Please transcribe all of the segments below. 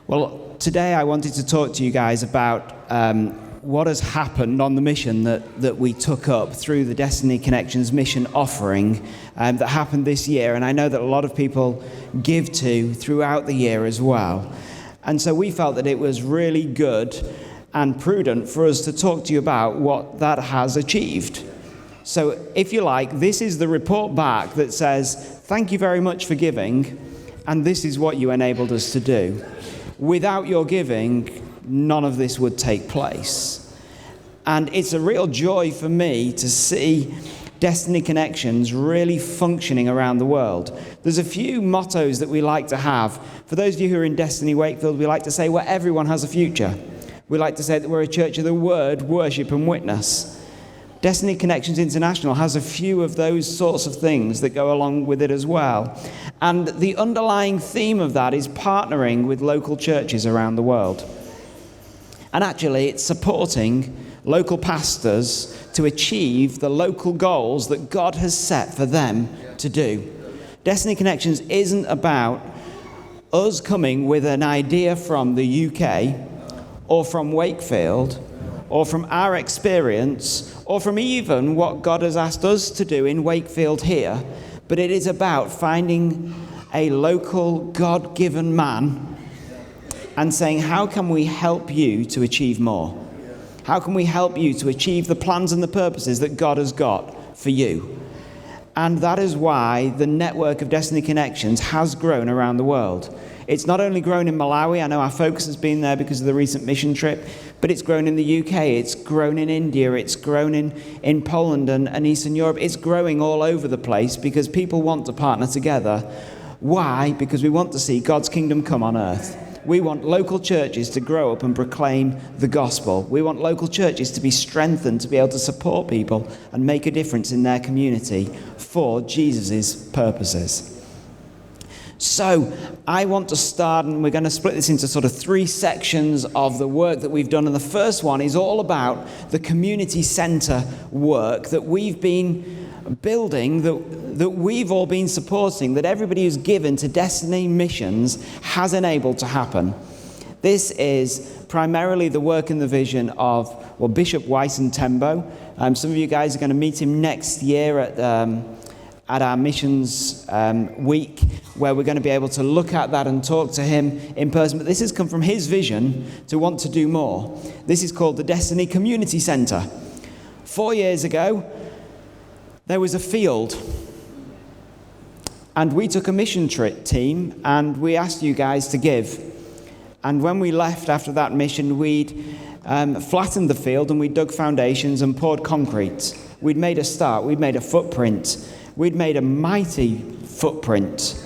Well, today I wanted to talk to you guys about what has happened on the mission that we took up through the Destiny Connections mission offering that happened this year. And I know that a lot of people give to throughout the year as well. And so we felt that it was really good and prudent for us to talk to you about what that has achieved. So if you like, this is the report back that says, thank you very much for giving, and this is what you enabled us to do. Without your giving, none of this would take place. And it's a real joy for me to see Destiny Connections really functioning around the world. There's a few mottos that we like to have. For those of you who are in Destiny Wakefield, we like to say, well, everyone has a future. We like to say that we're a church of the word, worship, and witness. Destiny Connections International has a few of those sorts of things that go along with it as well. And the underlying theme of that is partnering with local churches around the world. And actually, it's supporting local pastors to achieve the local goals that God has set for them to do. Destiny Connections isn't about us coming with an idea from the UK or from Wakefield or from our experience, or from even what God has asked us to do in Wakefield here, but it is about finding a local God-given man and saying, how can we help you to achieve more? How can we help you to achieve the plans and the purposes that God has got for you? And that is why the network of Destiny Connections has grown around the world. It's not only grown in Malawi, I know our focus has been there because of the recent mission trip, but it's grown in the UK, it's grown in India, it's grown in Poland and Eastern Europe. It's growing all over the place because people want to partner together. Why? Because we want to see God's kingdom come on earth. We want local churches to grow up and proclaim the gospel. We want local churches to be strengthened, to be able to support people and make a difference in their community for Jesus' purposes. So I want to start, and we're going to split this into sort of three sections of the work that we've done. And the first one is all about the community centre work that we've been building, that we've all been supporting, that everybody who's given to Destiny Missions has enabled to happen. This is primarily the work and the vision of Bishop Wyson Tembo. Some of you guys are going to meet him next year at our missions week, where we're going to be able to look at that and talk to him in person. But this has come from his vision to want to do more. This is called the Destiny Community Centre. 4 years ago, there was a field, and we took a mission trip team, and we asked you guys to give. And when we left after that mission, we'd flattened the field, and we dug foundations and poured concrete. We'd made a start. We'd made a footprint. We'd made a mighty footprint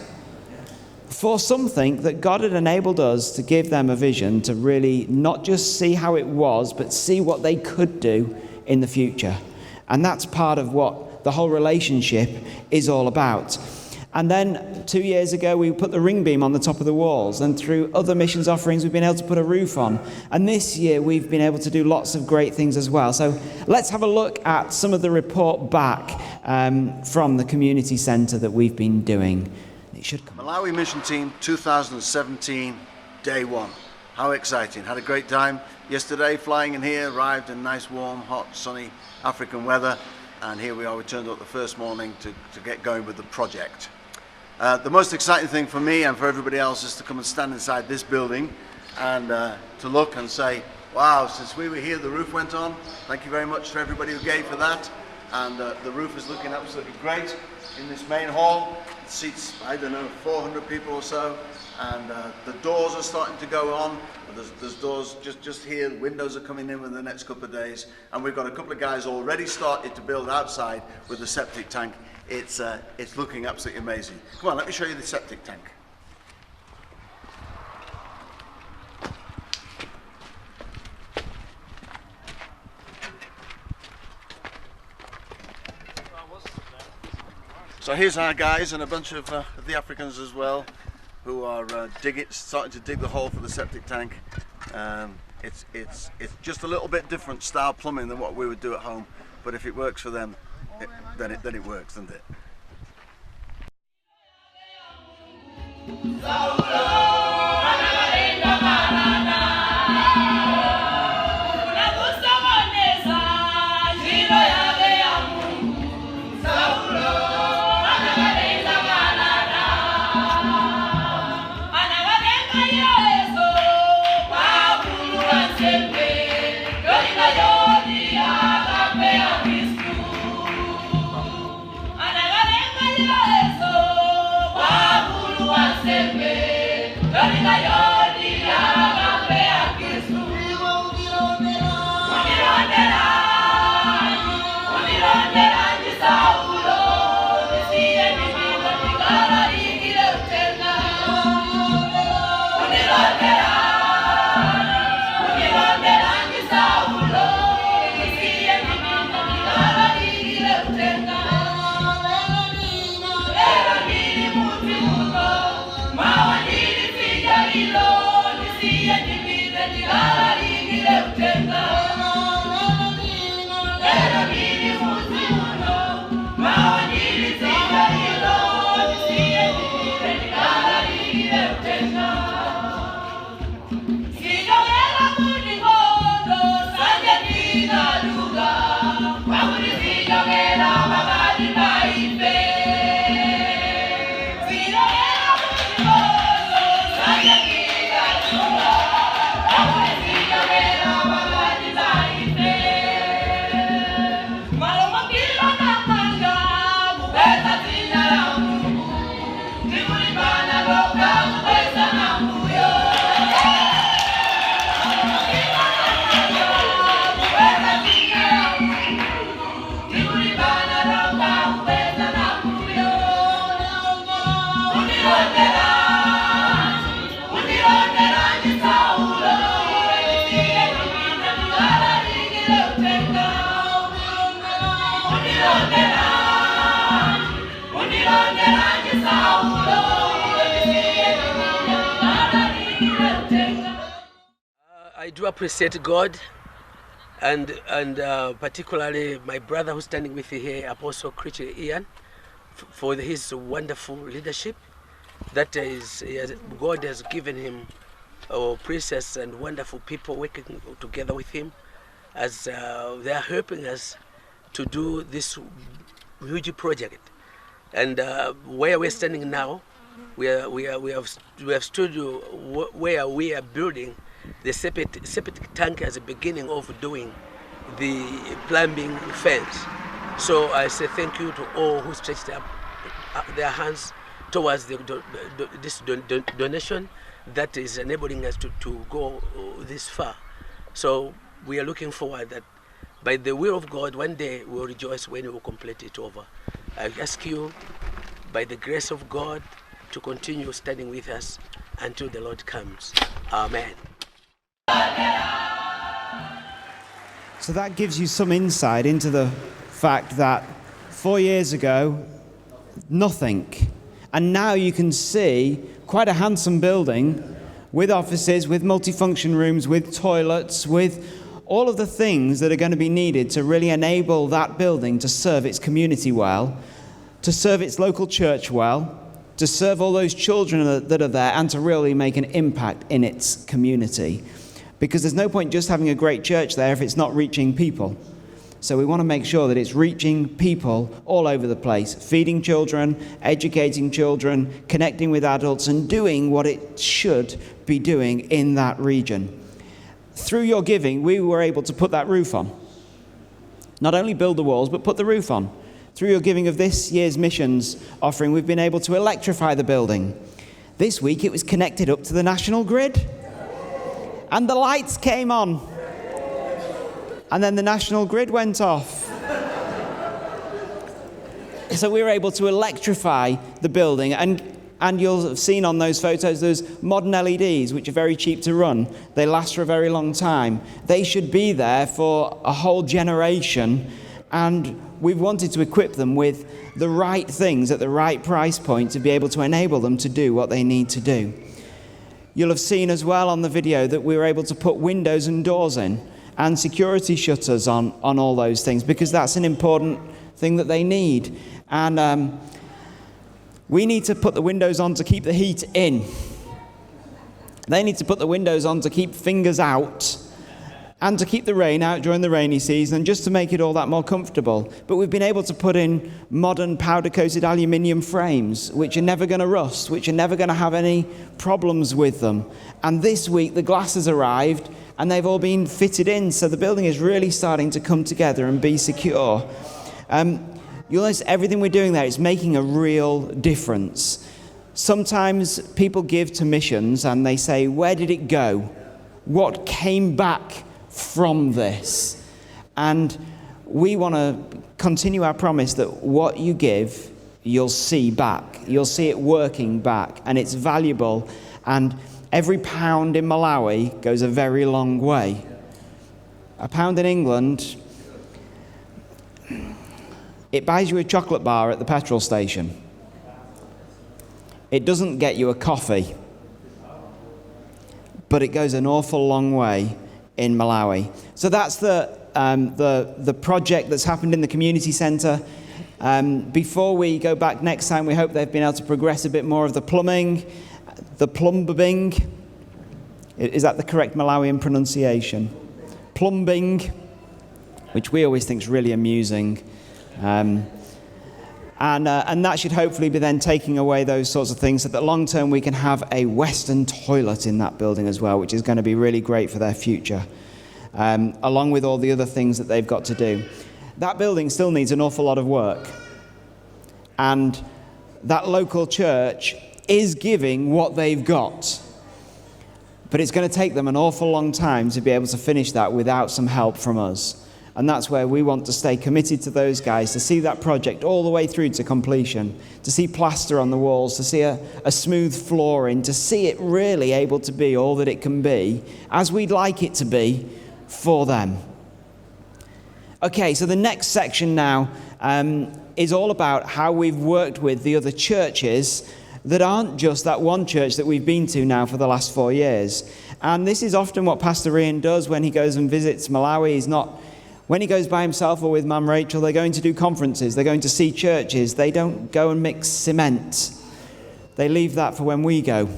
for something that God had enabled us to give them a vision to really not just see how it was, but see what they could do in the future. And that's part of what the whole relationship is all about. And then 2 years ago, we put the ring beam on the top of the walls. And through other missions offerings, we've been able to put a roof on. And this year, we've been able to do lots of great things as well. So let's have a look at some of the report back from the community centre that we've been doing. It should come. Malawi Mission Team 2017, day one. How exciting. Had a great time yesterday flying in here, arrived in nice, warm, hot, sunny African weather. And here we are, we turned up the first morning to get going with the project. The most exciting thing for me and for everybody else is to come and stand inside this building and to look and say, wow, since we were here the roof went on. Thank you very much to everybody who gave for that. And the roof is looking absolutely great in this main hall. It seats, I don't know, 400 people or so. And the doors are starting to go on. There's doors just here. The windows are coming in within the next couple of days. And we've got a couple of guys already started to build outside with the septic tank. It's looking absolutely amazing. Come on, let me show you the septic tank. So here's our guys and a bunch of the Africans as well, who are starting to dig the hole for the septic tank. It's just a little bit different style plumbing than what we would do at home, but if it works for them, then it works, doesn't it? Saulo, I do appreciate God and particularly my brother who's standing with me here, Apostle Christian Ian, for his wonderful leadership. That is, God has given him precious and wonderful people working together with him as they are helping us to do this huge project. And where we're standing now, we have studio where we are building the septic tank as a beginning of doing the plumbing fence. So I say thank you to all who stretched up their hands towards this donation that is enabling us to go this far. So we are looking forward that by the will of God, one day we will rejoice when we will complete it over. I ask you, by the grace of God, to continue standing with us until the Lord comes. Amen. So that gives you some insight into the fact that 4 years ago, nothing. And now you can see quite a handsome building with offices, with multifunction rooms, with toilets, with all of the things that are going to be needed to really enable that building to serve its community well, to serve its local church well, to serve all those children that are there, and to really make an impact in its community. Because there's no point just having a great church there if it's not reaching people. So we want to make sure that it's reaching people all over the place, feeding children, educating children, connecting with adults, and doing what it should be doing in that region. Through your giving, we were able to put that roof on. Not only build the walls, but put the roof on. Through your giving of this year's missions offering, we've been able to electrify the building. This week, it was connected up to the national grid. And the lights came on. And then the national grid went off. So we were able to electrify the building. And you'll have seen on those photos those modern LEDs, which are very cheap to run. They last for a very long time. They should be there for a whole generation. And we've wanted to equip them with the right things at the right price point to be able to enable them to do what they need to do. You'll have seen as well on the video that we were able to put windows and doors in and security shutters on all those things, because that's an important thing that they need. And we need to put the windows on to keep the heat in. They need to put the windows on to keep fingers out and to keep the rain out during the rainy season, just to make it all that more comfortable. But we've been able to put in modern powder-coated aluminium frames, which are never going to rust, which are never going to have any problems with them. And this week, the glass has arrived, and they've all been fitted in, so the building is really starting to come together and be secure. You'll notice everything we're doing there is making a real difference. Sometimes people give to missions and they say, where did it go? What came back from this? And we want to continue our promise that what you give, you'll see back. You'll see it working back, and it's valuable. And every pound in Malawi goes a very long way. A pound in England, it buys you a chocolate bar at the petrol station. It doesn't get you a coffee, but it goes an awful long way in Malawi. So that's the project that's happened in the community centre. Before we go back next time, we hope they've been able to progress a bit more of the plumbing. Is that the correct Malawian pronunciation? Plumbing, which we always think is really amusing. And that should hopefully be then taking away those sorts of things so that long term we can have a Western toilet in that building as well, which is going to be really great for their future, along with all the other things that they've got to do. That building still needs an awful lot of work. And that local church is giving what they've got. But it's going to take them an awful long time to be able to finish that without some help from us. And that's where we want to stay committed to those guys, to see that project all the way through to completion, to see plaster on the walls, to see a smooth flooring, to see it really able to be all that it can be, as we'd like it to be, for them. Okay, so the next section now is all about how we've worked with the other churches that aren't just that one church that we've been to now for the last 4 years. And this is often what Pastor Ian does when he goes and visits Malawi. When he goes by himself or with Mum Rachel, they're going to do conferences, they're going to see churches. They don't go and mix cement. They leave that for when we go.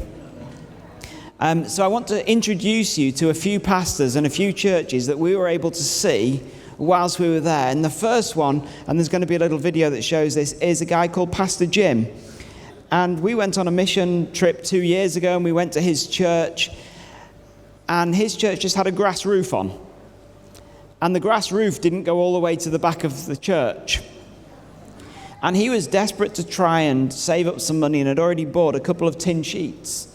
So I want to introduce you to a few pastors and a few churches that we were able to see whilst we were there. And the first one, and there's going to be a little video that shows this, is a guy called Pastor Jim. And we went on a mission trip 2 years ago, and we went to his church. And his church just had a grass roof on. And the grass roof didn't go all the way to the back of the church. And he was desperate to try and save up some money and had already bought a couple of tin sheets.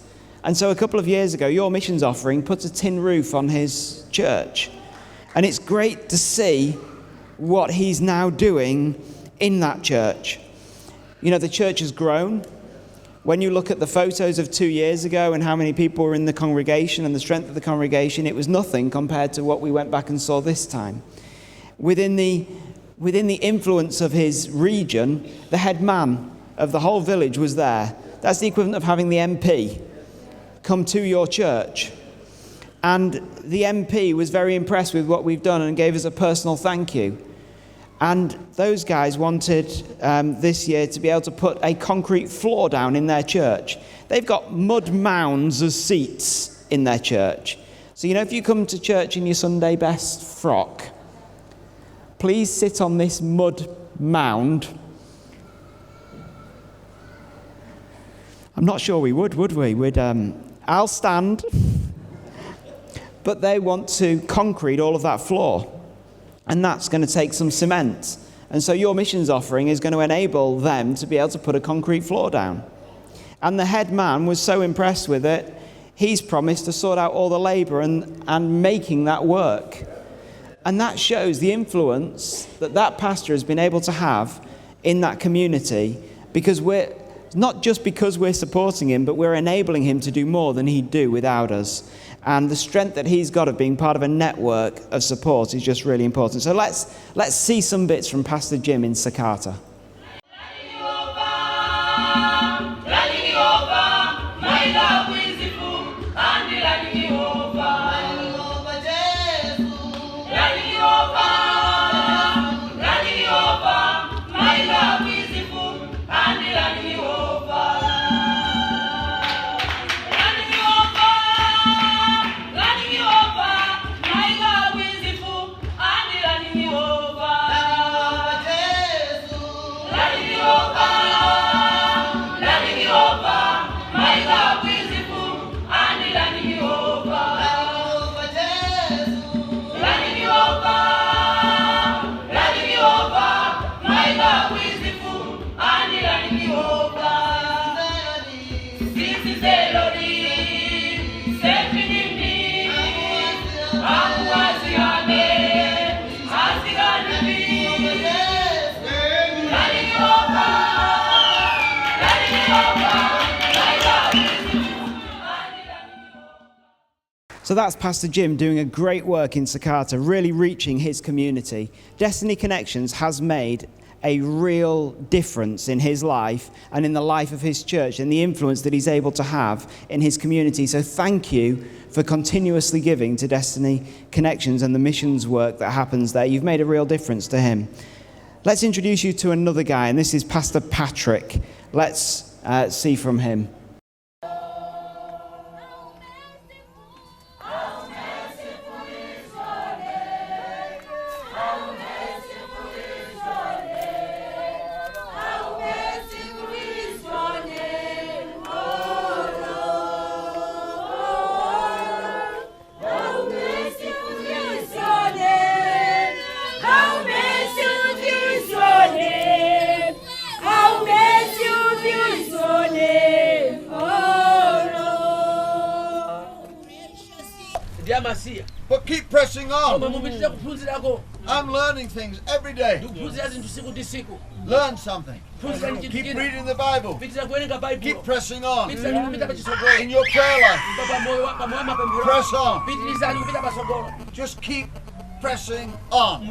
And so a couple of years ago, Your Missions Offering put a tin roof on his church. And it's great to see what he's now doing in that church. You know, the church has grown. When you look at the photos of 2 years ago and how many people were in the congregation and the strength of the congregation, it was nothing compared to what we went back and saw this time. Within the influence of his region, the head man of the whole village was there. That's the equivalent of having the MP come to your church. And the MP was very impressed with what we've done and gave us a personal thank you. And those guys wanted this year to be able to put a concrete floor down in their church. They've got mud mounds as seats in their church. So, you know, if you come to church in your Sunday best frock, please sit on this mud mound. I'm not sure we would we? I'll stand. But they want to concrete all of that floor. And that's going to take some cement. And so Your Missions Offering is going to enable them to be able to put a concrete floor down. And the head man was so impressed with it, he's promised to sort out all the labour and making that work. And that shows the influence that pastor has been able to have in that community, because we're not just because we're supporting him, but we're enabling him to do more than he'd do without us. And the strength that he's got of being part of a network of support is just really important. So let's see some bits from Pastor Jim in Sakata. So that's Pastor Jim doing a great work in Sakata, really reaching his community. Destiny Connections has made a real difference in his life and in the life of his church and the influence that he's able to have in his community. So thank you for continuously giving to Destiny Connections and the missions work that happens there. You've made a real difference to him. Let's introduce you to another guy, and this is Pastor Patrick. Let's see from him. But keep pressing on. I'm learning things every day. Learn something. Keep reading the Bible. Keep pressing on. In your prayer life, press on. Just keep pressing on.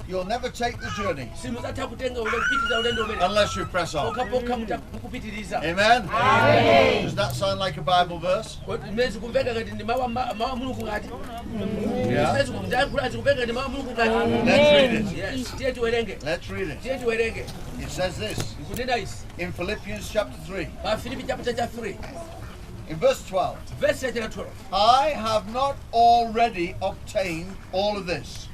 You'll never take the journey unless you press on. Amen? Does that sound like a Bible verse? Yeah. Let's read it. It says this in Philippians chapter 3. In verse 12, I have not already obtained all of this.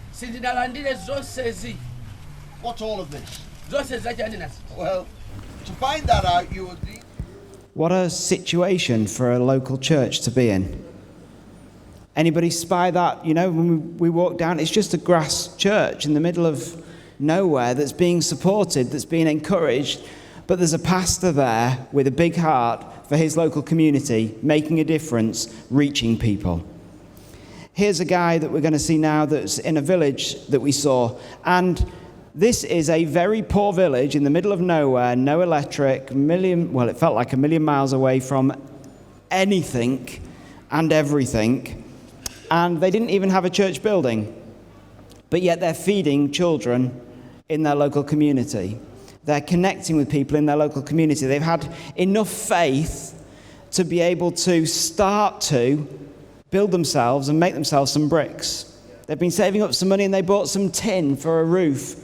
What's all of this? Well, to find that out, you would need... What a situation for a local church to be in. Anybody spy that? You know, when we walk down, it's just a grass church in the middle of nowhere that's being supported, that's being encouraged, but there's a pastor there with a big heart for his local community, making a difference, reaching people. Here's a guy that we're going to see now that's in a village that we saw, and this is a very poor village in the middle of nowhere, no electric, it felt like 1,000,000 miles away from anything and everything, and they didn't even have a church building, but yet they're feeding children in their local community. They're connecting with people in their local community. They've had enough faith to be able to start to build themselves and make themselves some bricks. They've been saving up some money and they bought some tin for a roof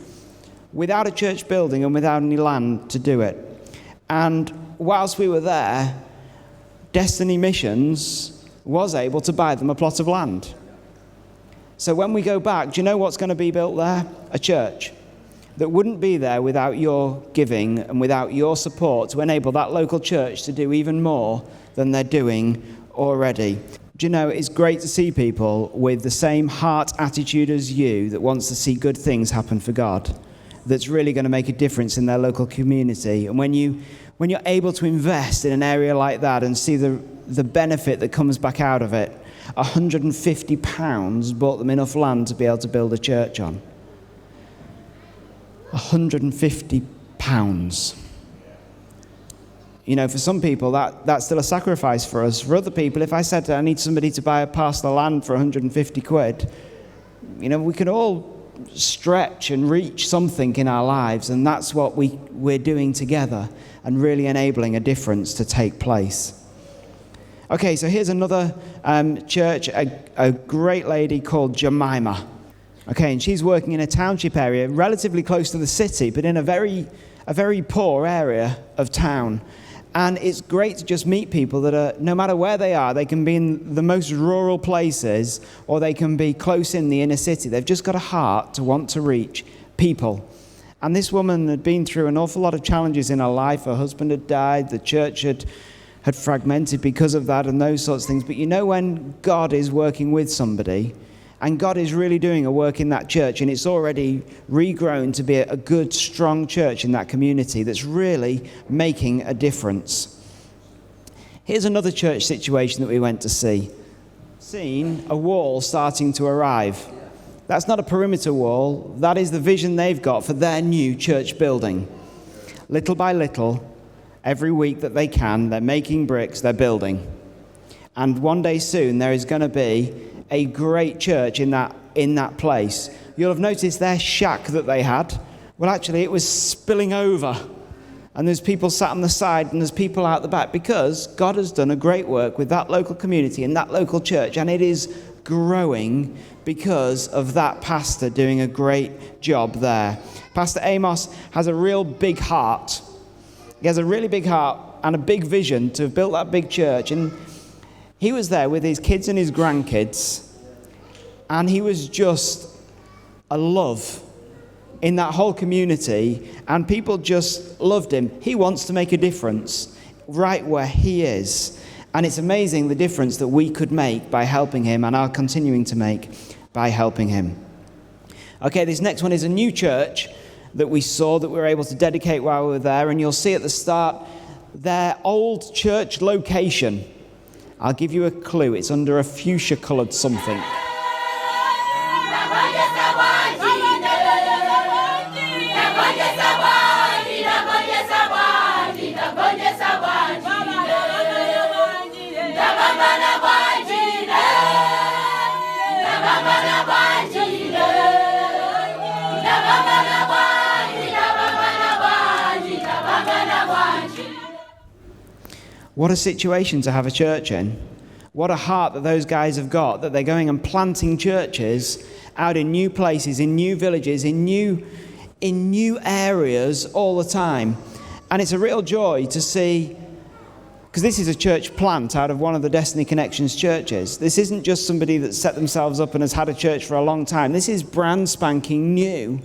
without a church building and without any land to do it. And whilst we were there, Destiny Missions was able to buy them a plot of land. So when we go back, do you know what's going to be built there? A church that wouldn't be there without your giving and without your support to enable that local church to do even more than they're doing already. Do you know, it's great to see people with the same heart attitude as you that wants to see good things happen for God, that's really going to make a difference in their local community. And when you're able to invest in an area like that and see the benefit that comes back out of it, £150 bought them enough land to be able to build a church on. £150. You know, for some people, that's still a sacrifice for us. For other people, if I said I need somebody to buy a parcel of land for 150 quid, you know, we can all stretch and reach something in our lives, and that's what we're doing together and really enabling a difference to take place. Okay, so here's another church, a great lady called Jemima. Okay, and she's working in a township area relatively close to the city, but in a very poor area of town. And it's great to just meet people that are, no matter where they are, they can be in the most rural places or they can be close in the inner city. They've just got a heart to want to reach people. And this woman had been through an awful lot of challenges in her life. Her husband had died, the church had fragmented because of that and those sorts of things. But you know when God is working with somebody, and God is really doing a work in that church, and it's already regrown to be a good, strong church in that community that's really making a difference. Here's another church situation that we went to see. Seen a wall starting to arrive. That's not a perimeter wall. That is the vision they've got for their new church building. Little by little, every week that they can, they're making bricks, they're building. And one day soon, there is going to be a great church in that place. You'll have noticed their shack that they had, well, actually, it was spilling over. And there's people sat on the side and there's people out the back because God has done a great work with that local community and that local church. And it is growing because of that pastor doing a great job there. Pastor Amos has a real big heart. He has a really big heart and a big vision to have built that big church. And he was there with his kids and his grandkids. And he was just a love in that whole community, and people just loved him. He wants to make a difference right where he is, and it's amazing the difference that we could make by helping him and are continuing to make by helping him. Okay, this next one is a new church that we saw that we were able to dedicate while we were there, and you'll see at the start their old church location. I'll give you a clue. It's under a fuchsia coloured something. What a situation to have a church in. What a heart that those guys have got, that they're going and planting churches out in new places, in new villages, in new areas all the time. And it's a real joy to see, because this is a church plant out of one of the Destiny Connections churches. This isn't just somebody that's set themselves up and has had a church for a long time. This is brand spanking new,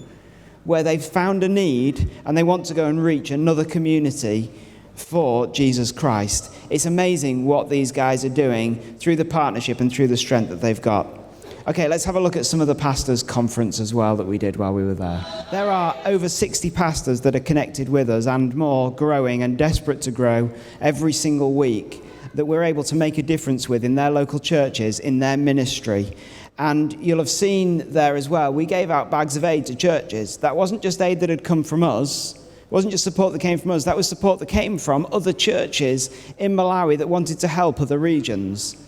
where they've found a need and they want to go and reach another community for Jesus Christ. It's amazing what these guys are doing through the partnership and through the strength that they've got. Okay, let's have a look at some of the pastors' conference as well that we did while we were there. There are over 60 pastors that are connected with us and more, growing and desperate to grow every single week, that we're able to make a difference with in their local churches, in their ministry. And you'll have seen there as well, we gave out bags of aid to churches. That wasn't just aid that had come from us. It wasn't just support that came from us. That was support that came from other churches in Malawi that wanted to help other regions.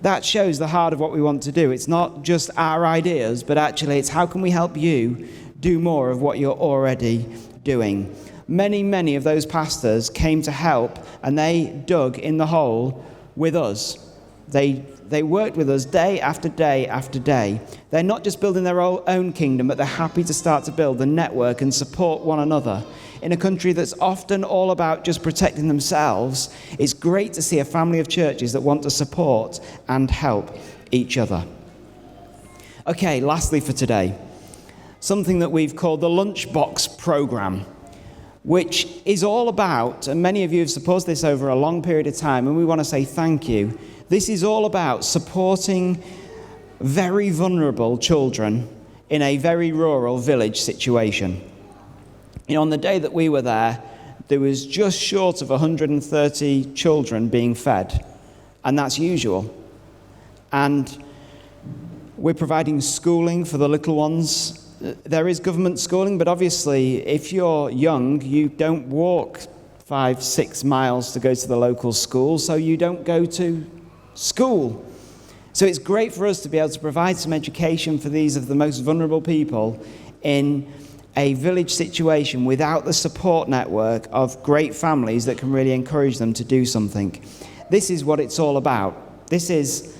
That shows the heart of what we want to do. It's not just our ideas, but actually it's how can we help you do more of what you're already doing. Many of those pastors came to help, and they dug in the hole with us. They worked with us day after day after day. They're not just building their own kingdom, but they're happy to start to build a network and support one another. In a country that's often all about just protecting themselves, it's great to see a family of churches that want to support and help each other. Okay, lastly for today, something that we've called the Lunchbox Program, which is all about, and many of you have supported this over a long period of time, and we want to say thank you. This is all about supporting very vulnerable children in a very rural village situation. You know, on the day that we were there was just short of 130 children being fed, and that's usual. And we're providing schooling for the little ones. There is government schooling, but obviously if you're young, you don't walk 5-6 miles to go to the local school, so you don't go to school. So it's great for us to be able to provide some education for these of the most vulnerable people in a village situation without the support network of great families that can really encourage them to do something. This is what it's all about. This is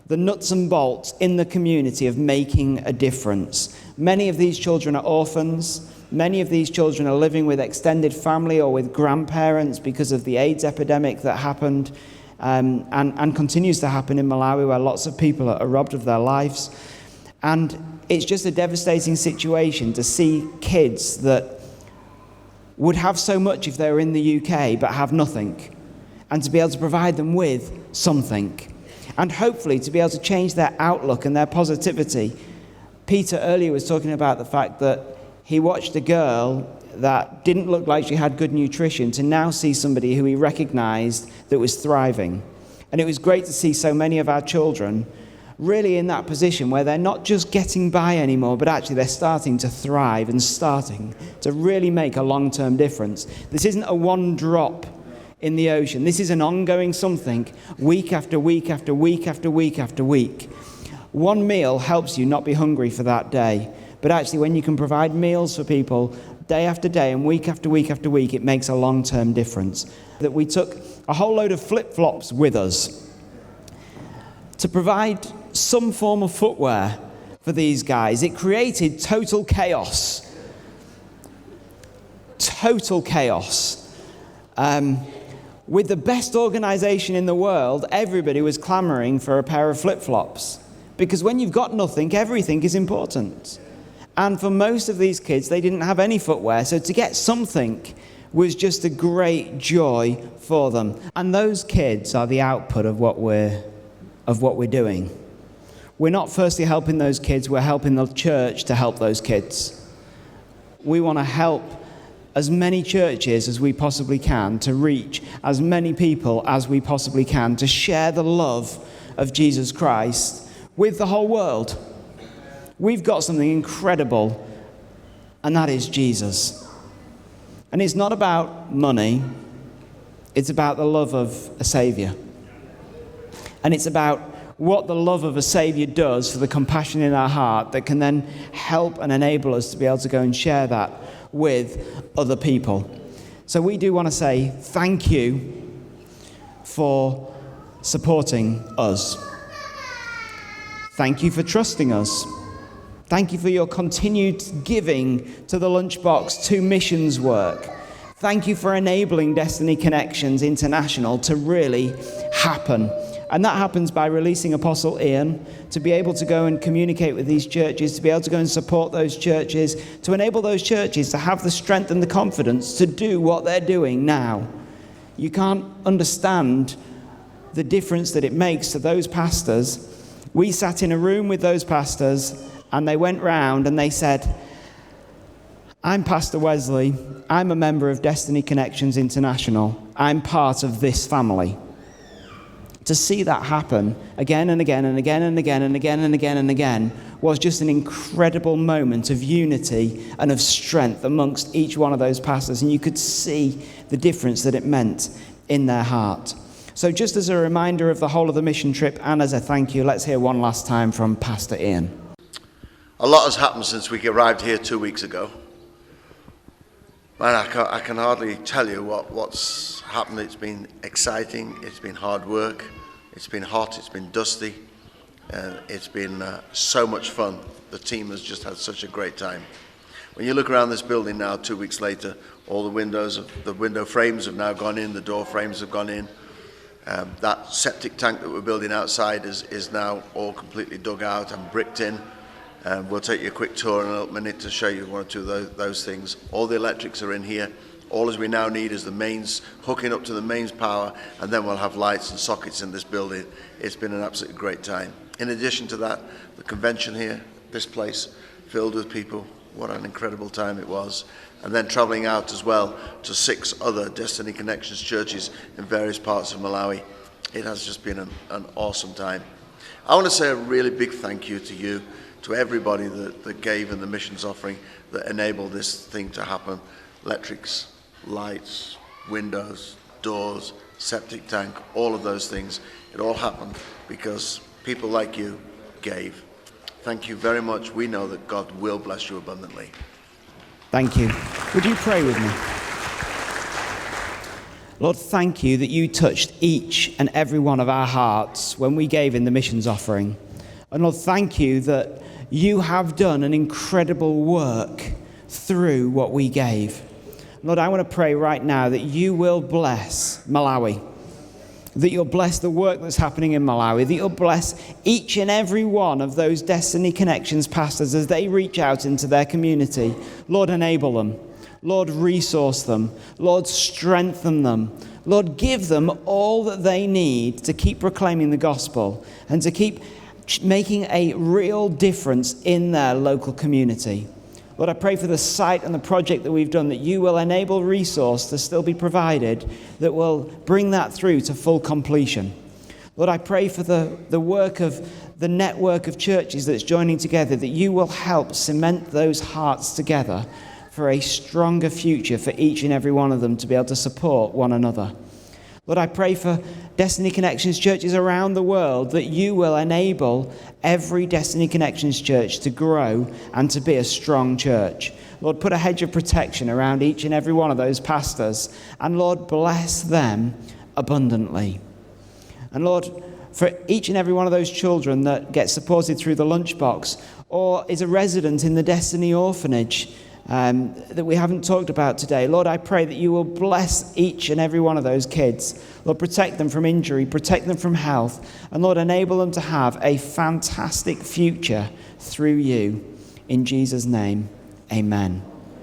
the nuts and bolts in the community of making a difference. Many of these children are orphans. Many of these children are living with extended family or with grandparents because of the AIDS epidemic that happened and continues to happen in Malawi, where lots of people are robbed of their lives. And it's just a devastating situation to see kids that would have so much if they were in the UK but have nothing, and to be able to provide them with something, and hopefully to be able to change their outlook and their positivity. Peter earlier was talking about the fact that he watched a girl that didn't look like she had good nutrition to now see somebody who he recognized that was thriving. And it was great to see so many of our children really in that position where they're not just getting by anymore, but actually they're starting to thrive and starting to really make a long-term difference. This isn't a one-drop in the ocean. This is an ongoing something, week after week after week after week after week. One meal helps you not be hungry for that day. But actually, when you can provide meals for people day after day and week after week after week, it makes a long-term difference. That we took a whole load of flip-flops with us to provide some form of footwear for these guys. It created total chaos. Total chaos. With the best organization in the world, everybody was clamoring for a pair of flip-flops. Because when you've got nothing, everything is important. And for most of these kids, they didn't have any footwear, so to get something was just a great joy for them. And those kids are the output of what we're doing. We're not firstly helping those kids, we're helping the church to help those kids. We want to help as many churches as we possibly can to reach as many people as we possibly can to share the love of Jesus Christ with the whole world. We've got something incredible, and that is Jesus. And it's not about money, it's about the love of a Saviour. And it's about what the love of a Saviour does for the compassion in our heart that can then help and enable us to be able to go and share that with other people. So we do want to say thank you for supporting us. Thank you for trusting us. Thank you for your continued giving to the Lunchbox, to missions work. Thank you for enabling Destiny Connections International to really happen. And that happens by releasing Apostle Ian to be able to go and communicate with these churches, to be able to go and support those churches, to enable those churches to have the strength and the confidence to do what they're doing now. You can't understand the difference that it makes to those pastors. We sat in a room with those pastors, and they went round and they said, I'm Pastor Wesley, I'm a member of Destiny Connections International, I'm part of this family. To see that happen again and again and again and again and again and again and again was just an incredible moment of unity and of strength amongst each one of those pastors, and you could see the difference that it meant in their heart. So just as a reminder of the whole of the mission trip and as a thank you, let's hear one last time from Pastor Ian. A lot has happened since we arrived here 2 weeks ago. Man, I can hardly tell you what's happened. It's been exciting, it's been hard work, it's been hot, it's been dusty, and it's been so much fun. The team has just had such a great time. When you look around this building now, 2 weeks later, all the window frames have now gone in, the door frames have gone in. That septic tank that we're building outside is now all completely dug out and bricked in. We'll take you a quick tour in a little minute to show you one or two of those things. All the electrics are in here. All as we now need is the mains, hooking up to the mains power, and then we'll have lights and sockets in this building. It's been an absolutely great time. In addition to that, the convention here, this place, filled with people. What an incredible time it was. And then traveling out as well to 6 other Destiny Connections churches in various parts of Malawi. It has just been an awesome time. I want to say a really big thank you to you, to everybody that gave in the missions offering that enabled this thing to happen. Electrics, lights, windows, doors, septic tank, all of those things. It all happened because people like you gave. Thank you very much. We know that God will bless you abundantly. Thank you. Would you pray with me? Lord, thank you that you touched each and every one of our hearts when we gave in the missions offering. And Lord, thank you that you have done an incredible work through what we gave. Lord, I want to pray right now that you will bless Malawi, that you'll bless the work that's happening in Malawi, that you'll bless each and every one of those Destiny Connections pastors as they reach out into their community. Lord, enable them. Lord, resource them. Lord, strengthen them. Lord, give them all that they need to keep proclaiming the gospel and to keep making a real difference in their local community. Lord, I pray for the site and the project that we've done, that you will enable resource to still be provided that will bring that through to full completion. Lord, I pray for the work of the network of churches that's joining together, that you will help cement those hearts together for a stronger future for each and every one of them to be able to support one another. Lord, I pray for Destiny Connections churches around the world, that you will enable every Destiny Connections church to grow and to be a strong church. Lord, put a hedge of protection around each and every one of those pastors, and Lord, bless them abundantly. And Lord, for each and every one of those children that get supported through the lunchbox or is a resident in the Destiny Orphanage that we haven't talked about today, Lord, I pray that you will bless each and every one of those kids. Lord, protect them from injury, protect them from health, and Lord, enable them to have a fantastic future through you. In Jesus' name, amen.